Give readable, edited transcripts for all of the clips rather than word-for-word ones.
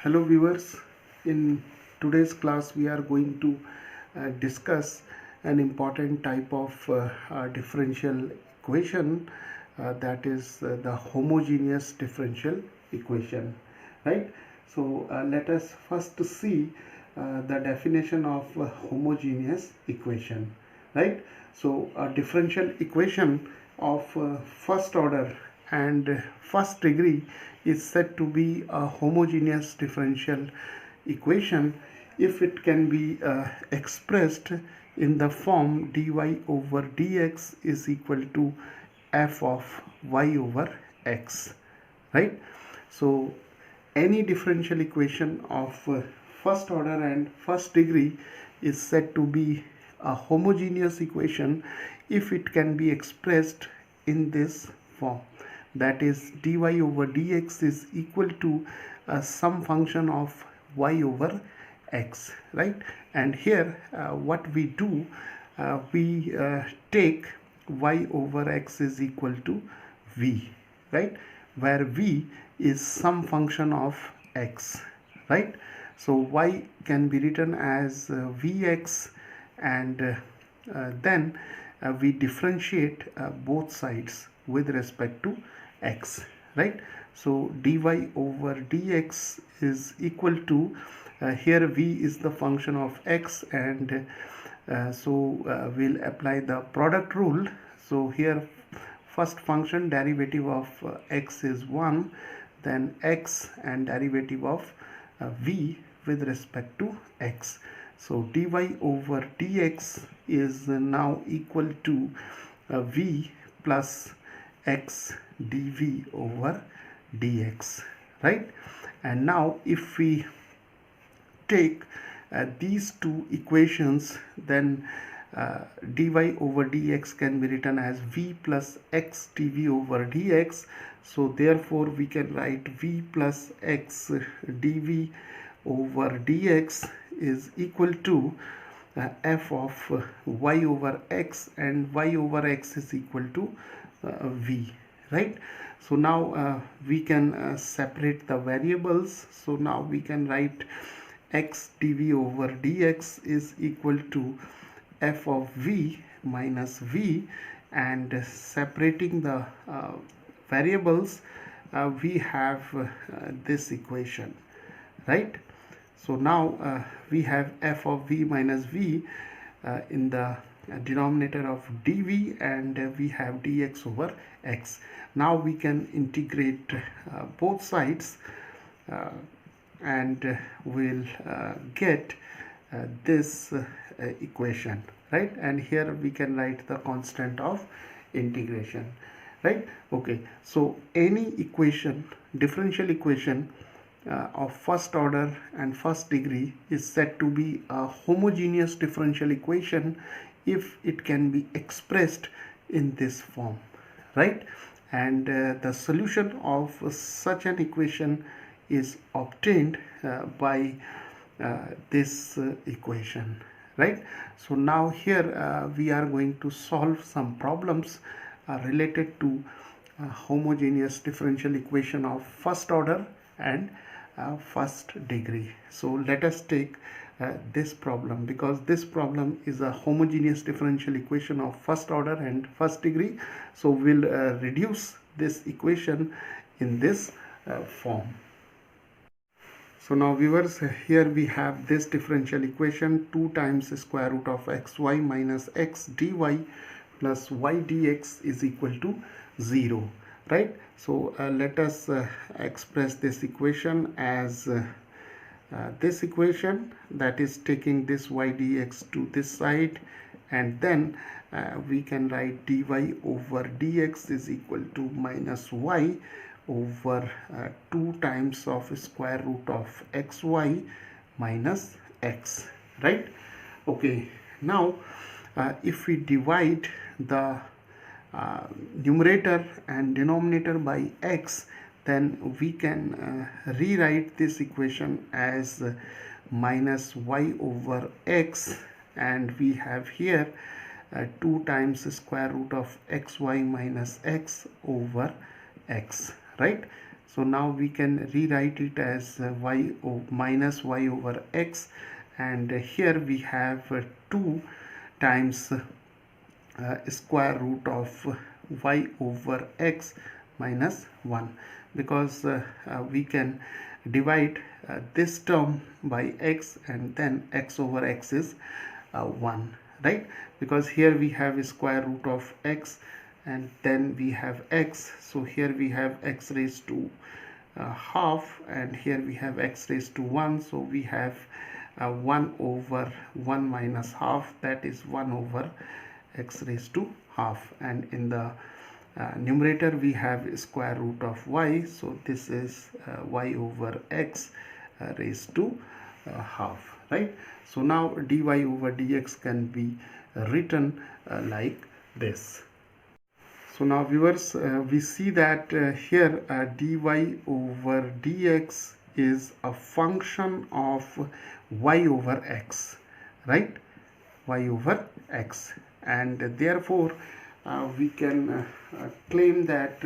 Hello viewers, in today's class we are going to discuss an important type of differential equation, that is the homogeneous differential equation, right? So let us first see the definition of homogeneous equation, right? So a differential equation of first order and first degree is said to be a homogeneous differential equation if it can be expressed in the form dy over dx is equal to f of y over x, right? So any differential equation of first order and first degree is said to be a homogeneous equation if it can be expressed in this form, that is dy over dx is equal to some function of y over x, right? And here what we do, we take y over x is equal to v, right, where v is some function of x, right? So y can be written as vx, and then we differentiate both sides with respect to x, right? So dy over dx is equal to, here v is the function of x, and we'll apply the product rule. So here first function derivative of x is 1, then x and derivative of v with respect to x. So dy over dx is now equal to v plus x dv over dx, right? And now if we take these two equations, then dy over dx can be written as v plus x dv over dx. So therefore we can write v plus x dv over dx is equal to f of y over x, and y over x is equal to v, right? So now we can separate the variables. So now we can write x dv over dx is equal to f of v minus v, and separating the variables, we have this equation, right? So now we have f of v minus v in the denominator of dv, and we have dx over x. Now we can integrate both sides, and we'll get this equation, right? And here we can write the constant of integration, right? Okay, so any equation, differential equation of first order and first degree is said to be a homogeneous differential equation if it can be expressed in this form, right? And the solution of such an equation is obtained by this equation, right? So now here we are going to solve some problems related to homogeneous differential equation of first order and first degree. So let us take this problem, because this problem is a homogeneous differential equation of first order and first degree. So we'll reduce this equation in this form. So now viewers, here we have this differential equation: 2 times square root of xy minus x dy plus y dx is equal to 0, right? So let us express this equation as this equation, that is taking this y dx to this side, and then we can write dy over dx is equal to minus y over 2 times of square root of xy minus x, right? Okay, now if we divide the numerator and denominator by x, then we can rewrite this equation as minus y over x, and we have here 2 times square root of xy minus x over x, right? So now we can rewrite it as minus y over x, and here we have 2 times square root of y over x minus 1, because we can divide this term by x, and then x over x is 1, right? Because here we have square root of x, and then we have x, so here we have x raised to half, and here we have x raised to 1, so we have 1 over 1 minus half, that is 1 over x raised to half, and in the numerator we have square root of y, so this is y over x raised to half, right? So now dy over dx can be written like this. So now viewers, we see that here dy over dx is a function of y over x, right? Y over x, and therefore we can claim that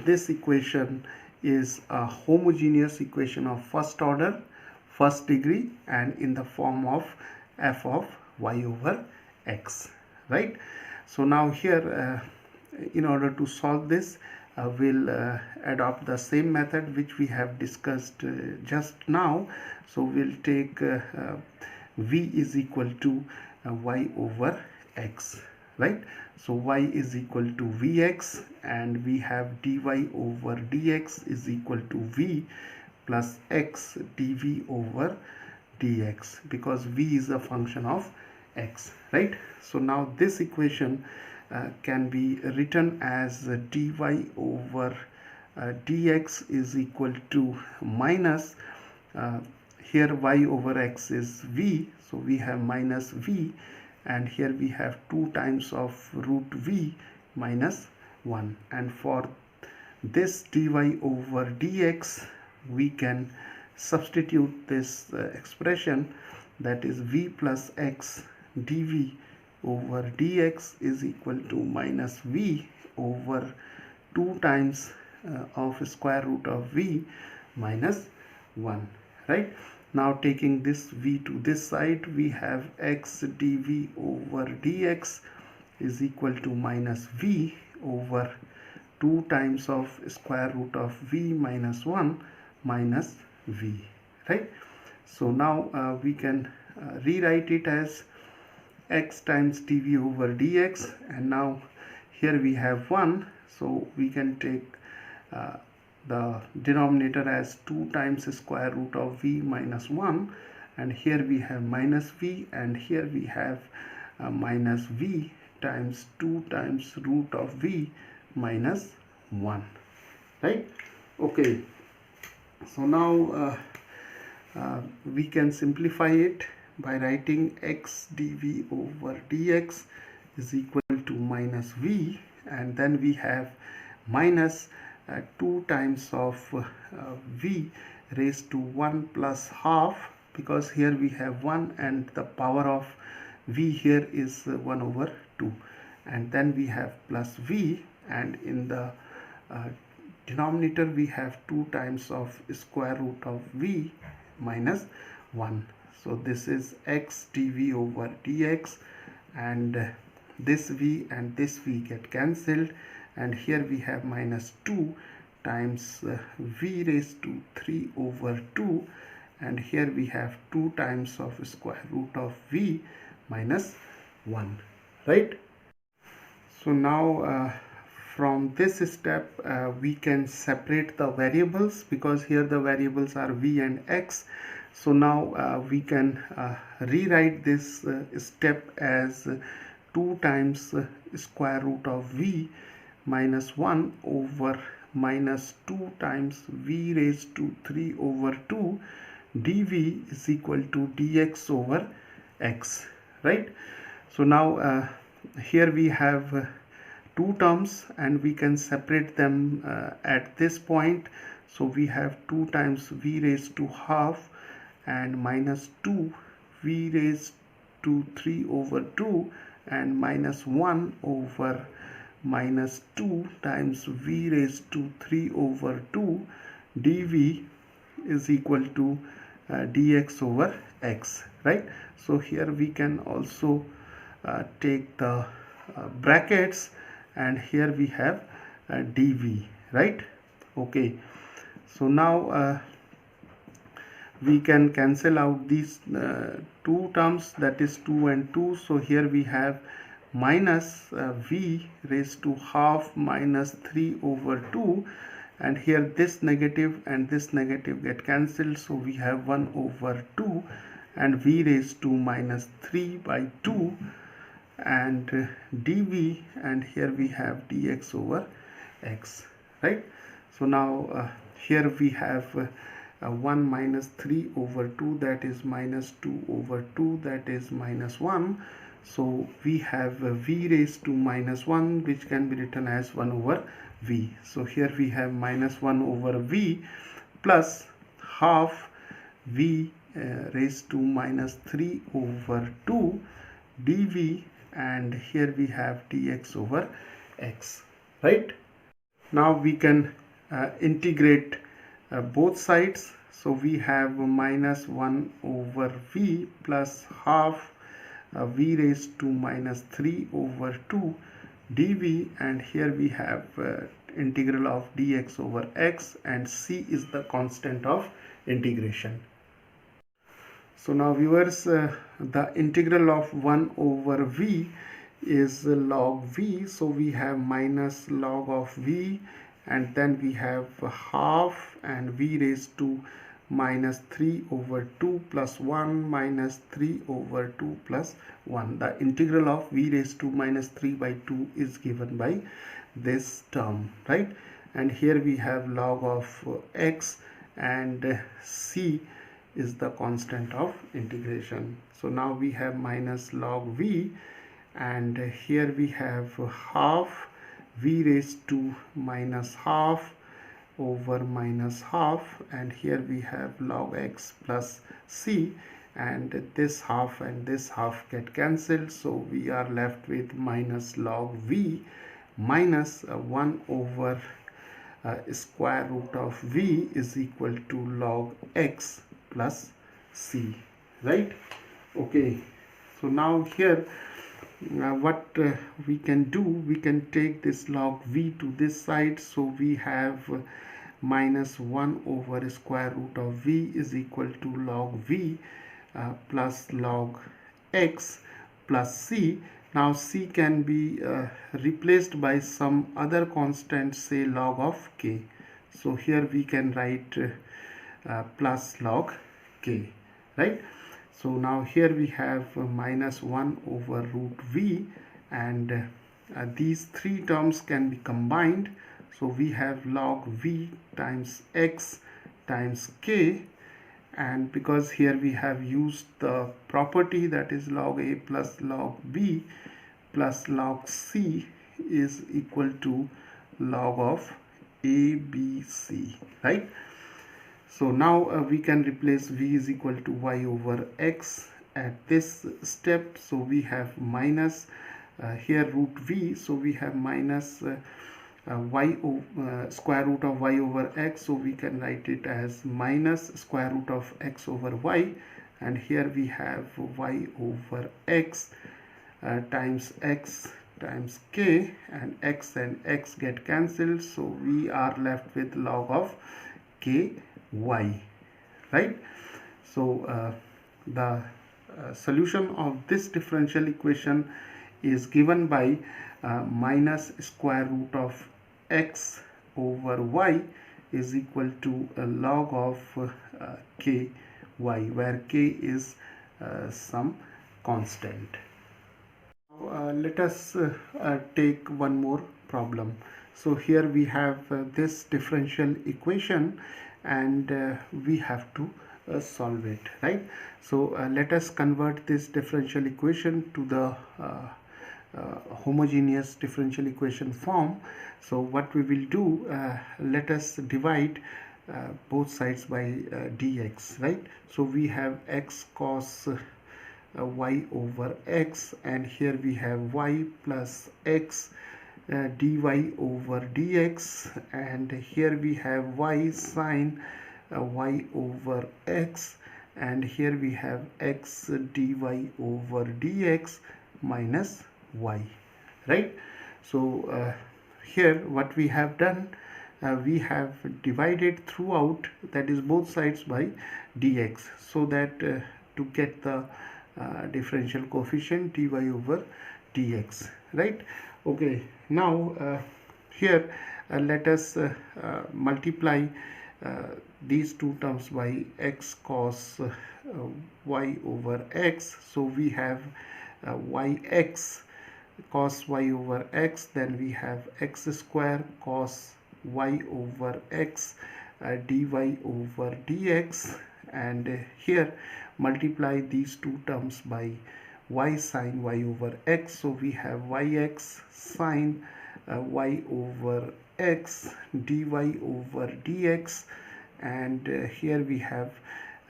this equation is a homogeneous equation of first order, first degree, and in the form of f of y over x, right? So now here in order to solve this, we'll adopt the same method which we have discussed just now. So we'll take v is equal to y over x, right? So y is equal to vx, and we have dy over dx is equal to v plus x dv over dx, because v is a function of x, right? So now this equation can be written as dy over dx is equal to minus here y over x is v, so we have minus v, and here we have 2 times of root v minus 1, and for this dy over dx we can substitute this expression, that is v plus x dv over dx is equal to minus v over 2 times of square root of v minus 1, right? Now taking this v to this side, we have x dv over dx is equal to minus v over 2 times of square root of v minus 1 minus v, right? So now we can rewrite it as x times dv over dx, and now here we have 1, so we can take the denominator as 2 times square root of v minus 1, and here we have minus v, and here we have minus v times 2 times root of v minus 1, right? Okay, so now we can simplify it by writing x dv over dx is equal to minus v, and then we have minus 2 times of v raised to 1 plus half, because here we have 1 and the power of v here is 1 over 2, and then we have plus v, and in the denominator we have 2 times of square root of v minus 1. So this is x dv over dx, and this v and this v get cancelled, and here we have minus 2 times v raised to 3 over 2, and here we have 2 times of square root of v minus 1, right? So now from this step we can separate the variables, because here the variables are v and x. So now we can rewrite this step as 2 times square root of v minus 1 over minus 2 times v raised to 3 over 2 dv is equal to dx over x, right? So now here we have 2 terms, and we can separate them at this point. So we have 2 times v raised to half and minus 2 v raised to 3 over 2 and minus 1 over minus 2 times v raised to 3 over 2 dv is equal to dx over x, right? So here we can also take the brackets, and here we have dv, right? Okay, so now we can cancel out these two terms, that is 2 and 2. So here we have minus v raised to half minus 3 over 2, and here this negative and this negative get cancelled, so we have 1 over 2 and v raised to minus 3 by 2 and dv, and here we have dx over x, right? So now here we have 1 minus 3 over 2, that is minus 2 over 2, that is minus 1. So we have v raised to minus 1, which can be written as 1 over v. So here we have minus 1 over v plus half v raised to minus 3 over 2 dv, and here we have dx over x, right? Now we can integrate both sides. So we have minus 1 over v plus half v raised to minus 3 over 2 dv, and here we have integral of dx over x, and c is the constant of integration. So now viewers, the integral of 1 over v is log v, so we have minus log of v, and then we have half and v raised to minus 3 over 2 plus 1 minus 3 over 2 plus 1. The integral of v raised to minus 3 by 2 is given by this term, right? And here we have log of x, and c is the constant of integration. So now we have minus log v, and here we have half v raised to minus half over minus half, and here we have log x plus c, and this half and this half get cancelled, so we are left with minus log v minus 1 over square root of v is equal to log x plus c, right? Okay, so now here what we can do, we can take this log v to this side, so we have minus 1 over square root of v is equal to log v plus log x plus c. Now c can be replaced by some other constant, say log of k. So here we can write plus log k, right? So now here we have minus 1 over root v, and these three terms can be combined. So we have log v times x times k, and because here we have used the property, that is log a plus log b plus log c is equal to log of a, b, c, right? So now we can replace v is equal to y over x at this step. So we have minus here root v, so we have minus square root of y over x, so we can write it as minus square root of x over y, and here we have y over x times x times k, and x get cancelled, so we are left with log of k y, right? So the solution of this differential equation is given by minus square root of x over y is equal to a log of k y, where k is some constant. Let us take one more problem. So here we have this differential equation, and we have to solve it, right? So let us convert this differential equation to the homogeneous differential equation form. So what we will do, let us divide both sides by dx, right? So we have x cos y over x, and here we have y plus x dy over dx, and here we have y sine y over x, and here we have x dy over dx minus y, right? So here what we have done, we have divided throughout, that is both sides, by dx, so that to get the differential coefficient dy over dx, right? Okay, now here let us multiply these two terms by x cos y over x. So we have yx cos y over x, then we have x square cos y over x dy over dx, and here multiply these two terms by y sine y over x. So we have yx sine y over x dy over dx, and here we have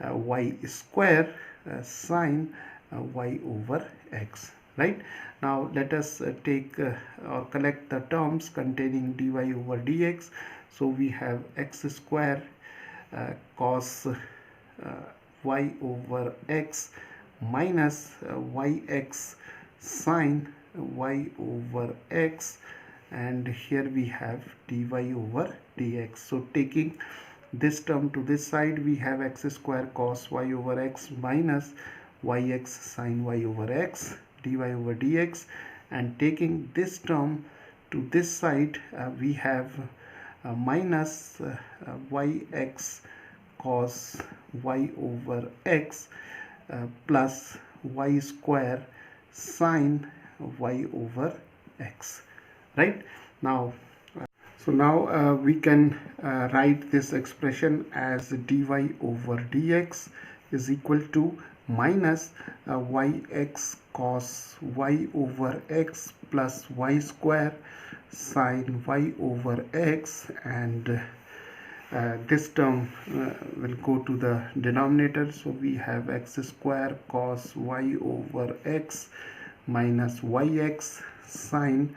y square sine y over x, right? Now let us take or collect the terms containing dy over dx. So we have x square cos y over x minus yx sine y over x, and here we have dy over dx. So taking this term to this side, we have x square cos y over x minus yx sine y over x dy over dx, and taking this term to this side, we have minus yx cos y over x plus y square sine y over x, right? Now we can write this expression as dy over dx is equal to minus yx cos y over x plus y square sine y over x, and this term will go to the denominator. So we have x square cos y over x minus yx sine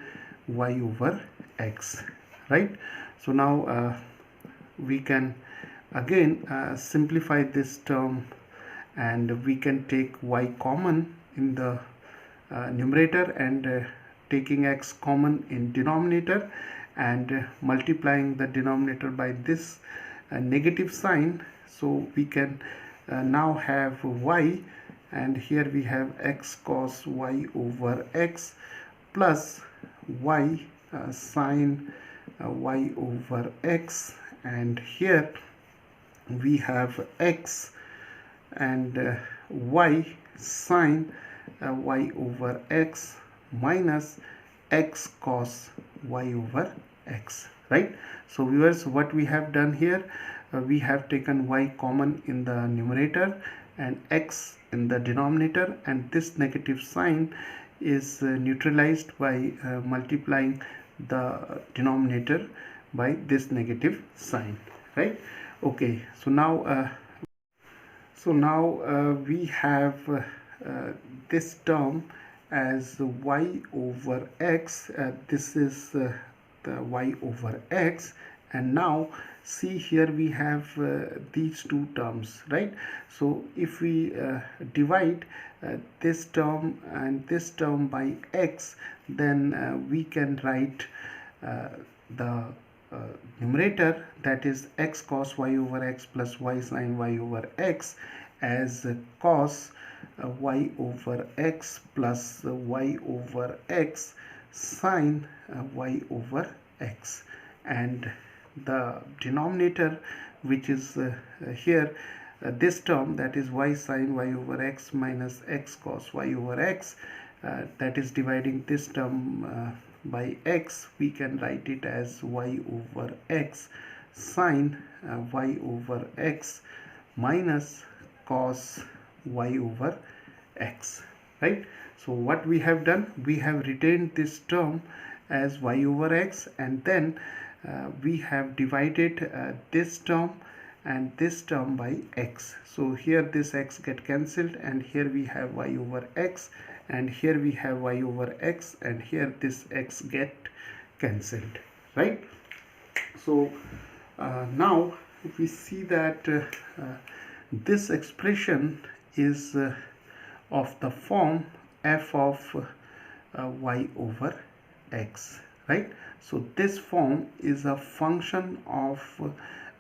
y over x, right? So now we can again simplify this term, and we can take y common in the numerator, and taking x common in denominator, and multiplying the denominator by this negative sign. So we can now have y, and here we have x cos y over x plus y sine y over x, and here we have x and y sine y over x minus x cos y over x, right? So viewers, what we have done here, we have taken y common in the numerator and x in the denominator, and this negative sign is neutralized by multiplying the denominator by this negative sign, right? Okay, so now we have this term as y over x. This is the y over x, and now see, here we have these two terms, right? So if we divide this term and this term by x, then we can write the numerator, that is x cos y over x plus y sine y over x, as cos y over x plus y over x sine y over x, and the denominator, which is here this term, that is y sine y over x minus x cos y over x, that is dividing this term by x, we can write it as y over x sine y over x minus cos y over x, right? So what we have done, we have retained this term as y over x, and then we have divided this term and this term by x. So here this x get cancelled, and here we have y over x, and here we have y over x, and here this x get cancelled, right? So now we see that this expression is of the form f of y over x, right? So this form is a function of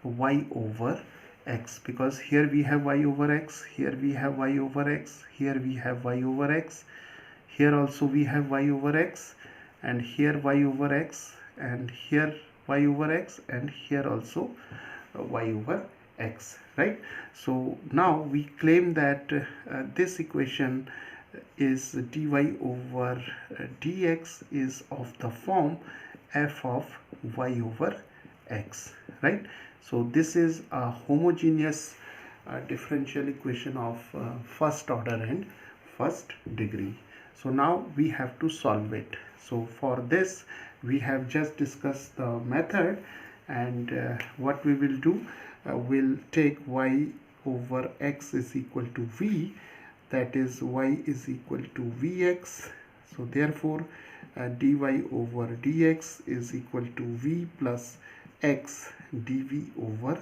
y over x, because here we have y over x, here we have y over x, here we have y over x, here also we have y over x, and here y over x, and here y over x, and here also y over x, right? So now we claim that this equation is dy over dx is of the form f of y over x, right? So this is a homogeneous differential equation of first order and first degree. So now we have to solve it. So for this we have just discussed the method, and what we will do, we'll take y over x is equal to v, that is y is equal to vx. So therefore dy over dx is equal to v plus x dv over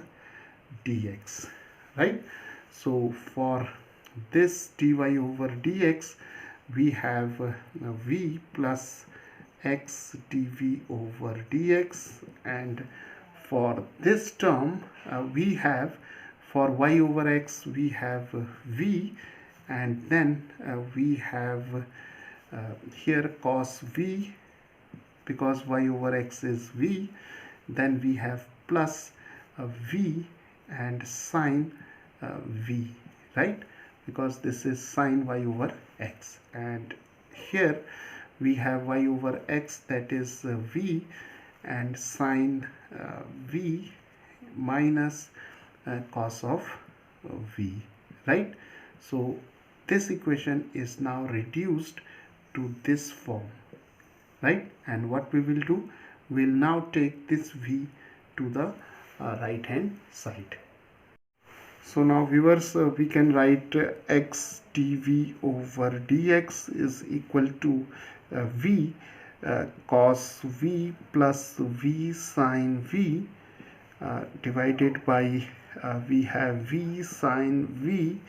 dx, right? So for this dy over dx we have v plus x dv over dx, and for this term we have, for y over x we have v, and then we have here cos v, because y over x is v, then we have plus v and sine v, right? Because this is sine y over x, and here we have y over x, that is v, and sine v minus cos of v, right? So this equation is now reduced to this form, right? And what we will do, we'll now take this v to the right hand side. So now viewers, we can write x dv over dx is equal to v cos v plus v sine v divided by we have v sine v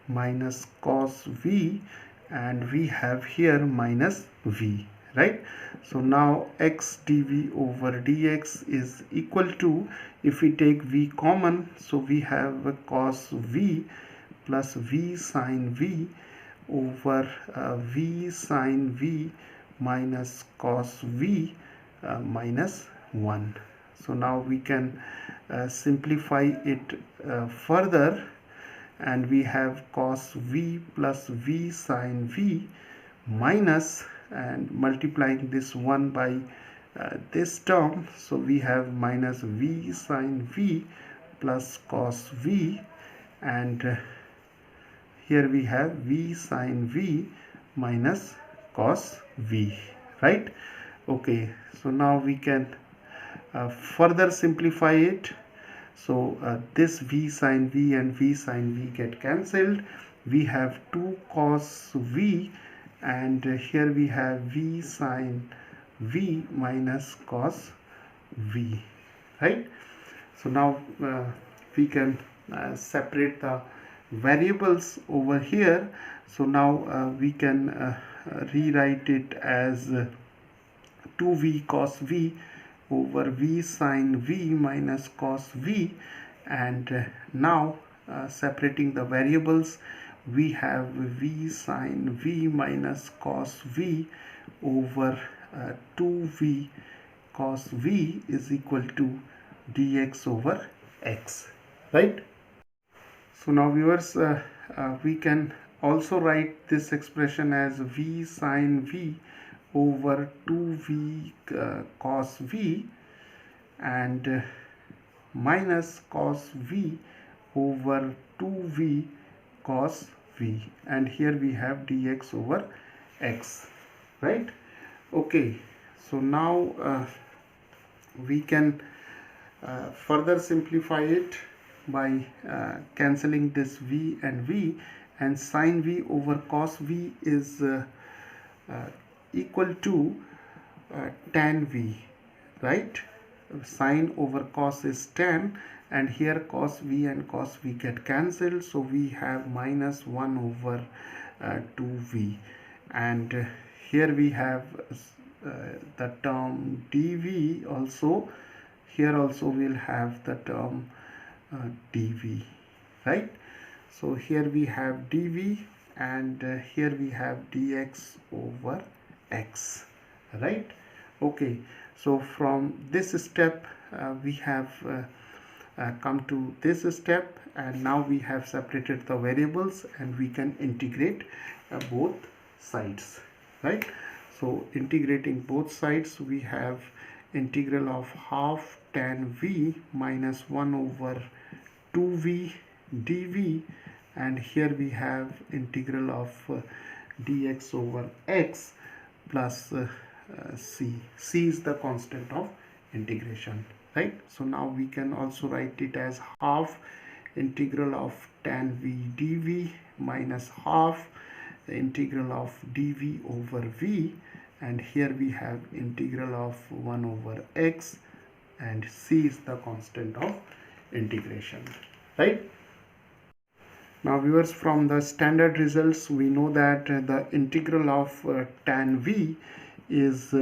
minus cos v, and we have here minus v, right? So now x dv over dx is equal to, if we take v common, so we have cos v plus v sine v over v sine v minus cos v minus 1. So now we can simplify it further, and we have cos v plus v sine v minus, and multiplying this 1 by this term, so we have minus v sine v plus cos v, and here we have v sine v minus cos v, right? Okay, so now we can further simplify it. So this v sine v and v sine v get cancelled. We have 2 cos v, and here we have v sine v minus cos v, right? So now we can separate the variables over here. So now we can rewrite it as 2v cos v over v sine v minus cos v, and now separating the variables, we have v sine v minus cos v over 2v cos v is equal to dx over x, right? So now viewers, we can also write this expression as v sine v over 2v cos v and minus cos v over 2v cos v, and here we have dx over x, right? Okay, so now we can further simplify it by cancelling this v, and sine v over cos v is equal to tan v, right? Sine over cos is tan, and here cos v and cos v get cancelled, so we have minus 1 over 2v, and here we have the term dv also. Here also we'll have the term dv, right? So here we have dv, and here we have dx over x, right? Okay, so from this step we have come to this step, and now we have separated the variables and we can integrate both sides, right? So integrating both sides, we have integral of half tan v minus 1 over 2v dv, and here we have integral of dx over x plus c is the constant of integration, right? So now we can also write it as half integral of tan v dv minus half the integral of dv over v, and here we have integral of 1 over x, and c is the constant of integration, right? Now viewers, from the standard results we know that the integral of tan v is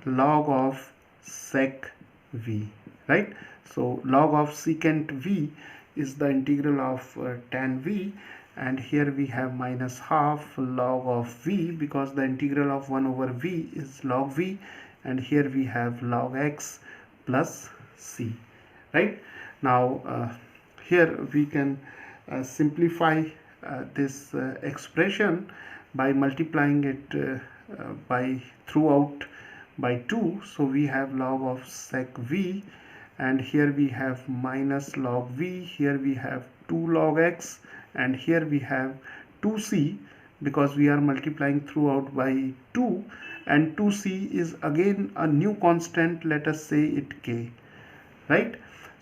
log of sec v, right? So log of secant v is the integral of tan v, and here we have minus half log of v, because the integral of 1 over v is log v, and here we have log x plus c, right? Now here we can simplify this expression by multiplying it by throughout by 2. So we have log of sec v, and here we have minus log v, here we have 2 log x, and here we have 2c, because we are multiplying throughout by 2, and 2c is again a new constant, let us say it k, right?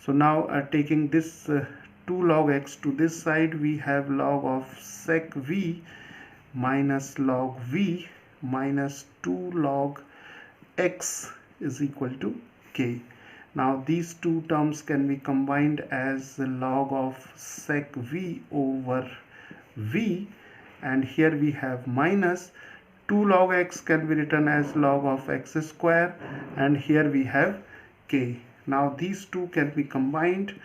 So now taking this 2 log x to this side, we have log of sec v minus log v minus 2 log x is equal to k. Now these two terms can be combined as the log of sec v over v, and here we have minus 2 log x can be written as log of x square, and here we have k. Now these two can be combined,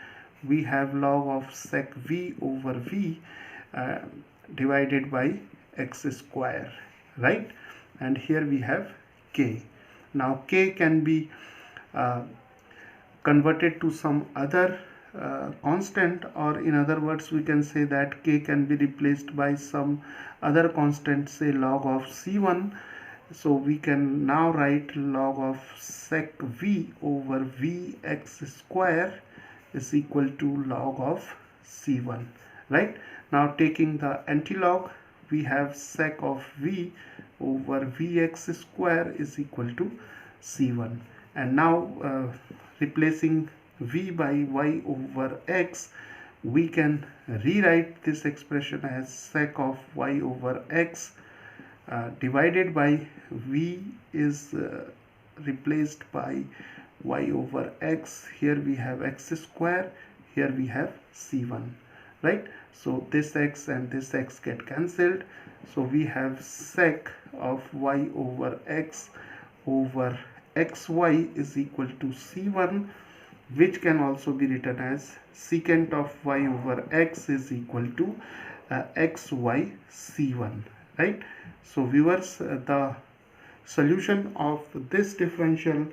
we have log of sec v over v divided by x square, right? And here we have k. Now k can be converted to some other constant, or in other words we can say that k can be replaced by some other constant, say log of c1. So we can now write log of sec v over v x square is equal to log of c1, right? Now taking the antilog, we have sec of v over vx square is equal to c1, and now replacing v by y over x, we can rewrite this expression as sec of y over x divided by v is replaced by y over x. Here we have x square, here we have c1, right? So this x and this x get cancelled, so we have sec of y over x over xy is equal to c1, which can also be written as secant of y over x is equal to xy c1, right? So viewers, the solution of this differential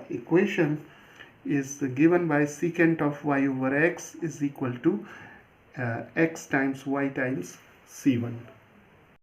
equation is given by secant of y over x is equal to x times y times c1.